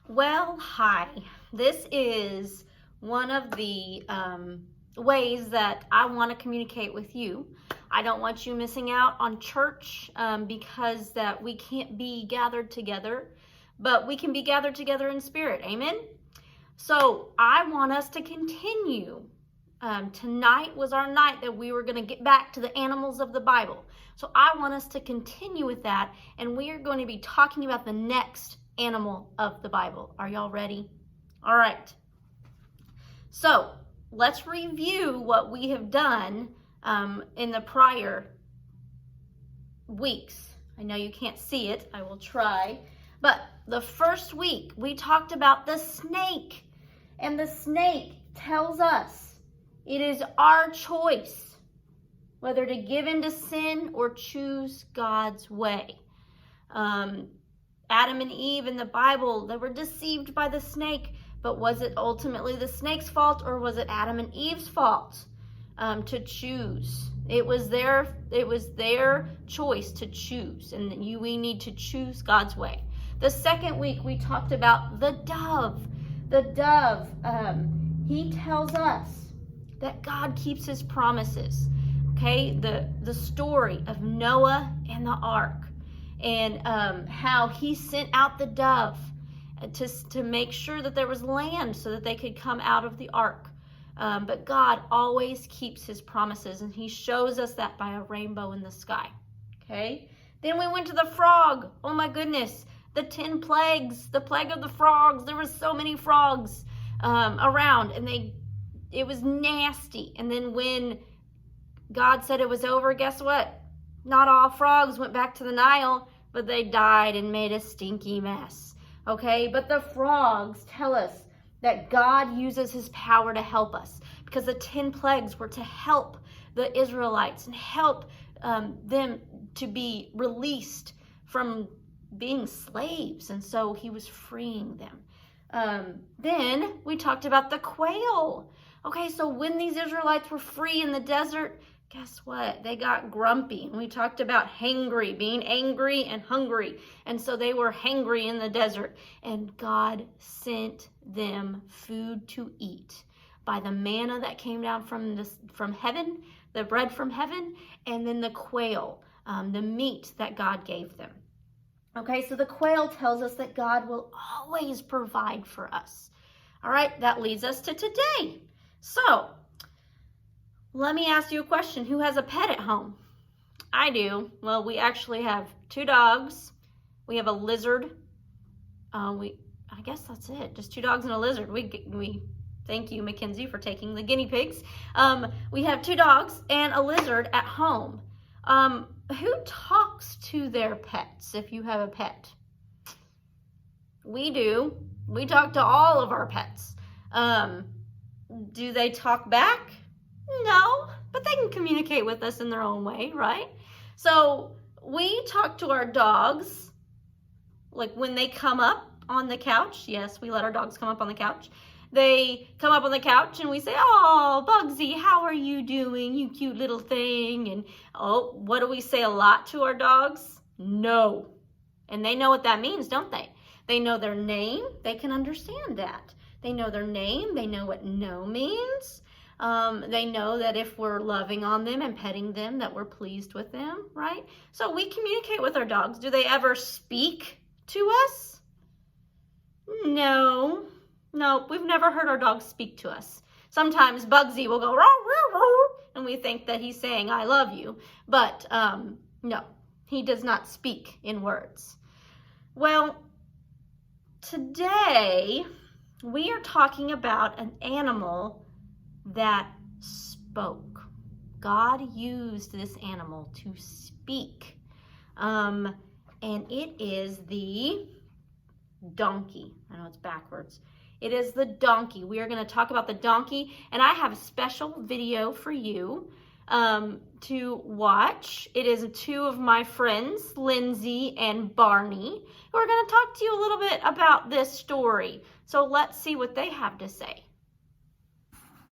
Well, hi. This is one of the ways that I want to communicate with you. I don't want you missing out on church because that we can't be gathered together, but we can be gathered together in spirit. Amen? So I want us to continue. Tonight was our night that we were going to get back to the animals of the Bible. So I want us to continue with that, and we are going to be talking about the next animal of the Bible. Are y'all ready? All right. So let's review what we have done in the prior weeks. I know you can't see it. I will try. But the first week, we talked about the snake. And the snake tells us it is our choice whether to give in to sin or choose God's way. Adam and Eve in the Bible, they were deceived by the snake, but was it ultimately the snake's fault or was it Adam and Eve's fault to choose? It was their choice to choose, and we need to choose God's way. The second week we talked about the dove. The dove, he tells us that God keeps his promises. Okay, the story of Noah and the ark, and how he sent out the dove to make sure that there was land so that they could come out of the ark. But God always keeps his promises, and he shows us that by a rainbow in the sky. Okay, then we went to the frog. Oh my goodness, the 10 plagues, the plague of the frogs. There were so many frogs around, and it was nasty. And then when God said it was over, guess what? Not all frogs went back to the Nile, but they died and made a stinky mess. Okay, but the frogs tell us that God uses his power to help us, because the 10 plagues were to help the Israelites and help them to be released from being slaves. And so he was freeing them. Then we talked about the quail. Okay, so when these Israelites were free in the desert, guess what? They got grumpy. And we talked about hangry, being angry and hungry. And so they were hangry in the desert. And God sent them food to eat by the manna that came down from heaven, the bread from heaven, and then the quail, the meat that God gave them. Okay, so the quail tells us that God will always provide for us. All right, that leads us to today. So, let me ask you a question. Who has a pet at home? I do. Well, we actually have 2 dogs. We have a lizard. I guess that's it. Just 2 dogs and a lizard. We thank you, Mackenzie, for taking the guinea pigs. We have 2 dogs and a lizard at home. Who talks to their pets if you have a pet? We do. We talk to all of our pets. Do they talk back? No, but they can communicate with us in their own way, right? So we talk to our dogs, like when they come up on the couch. Yes, we let our dogs come up on the couch. They come up on the couch and we say, "Oh, Bugsy, how are you doing, you cute little thing?" And what do we say a lot to our dogs? No. And they know what that means, don't they? They know their name. They can understand that. They know their name. They know what no means. They know that if we're loving on them and petting them, that we're pleased with them, right? So we communicate with our dogs. Do they ever speak to us? No, we've never heard our dogs speak to us. Sometimes Bugsy will go, "Row, row, row," and we think that he's saying, "I love you." But no, he does not speak in words. Well, today we are talking about an animal that spoke. God used this animal to speak. And it is the donkey. I know it's backwards. It is the donkey. We are going to talk about the donkey, and I have a special video for you to watch. It is 2 of my friends, Lindsay and Barney, who are going to talk to you a little bit about this story. So let's see what they have to say.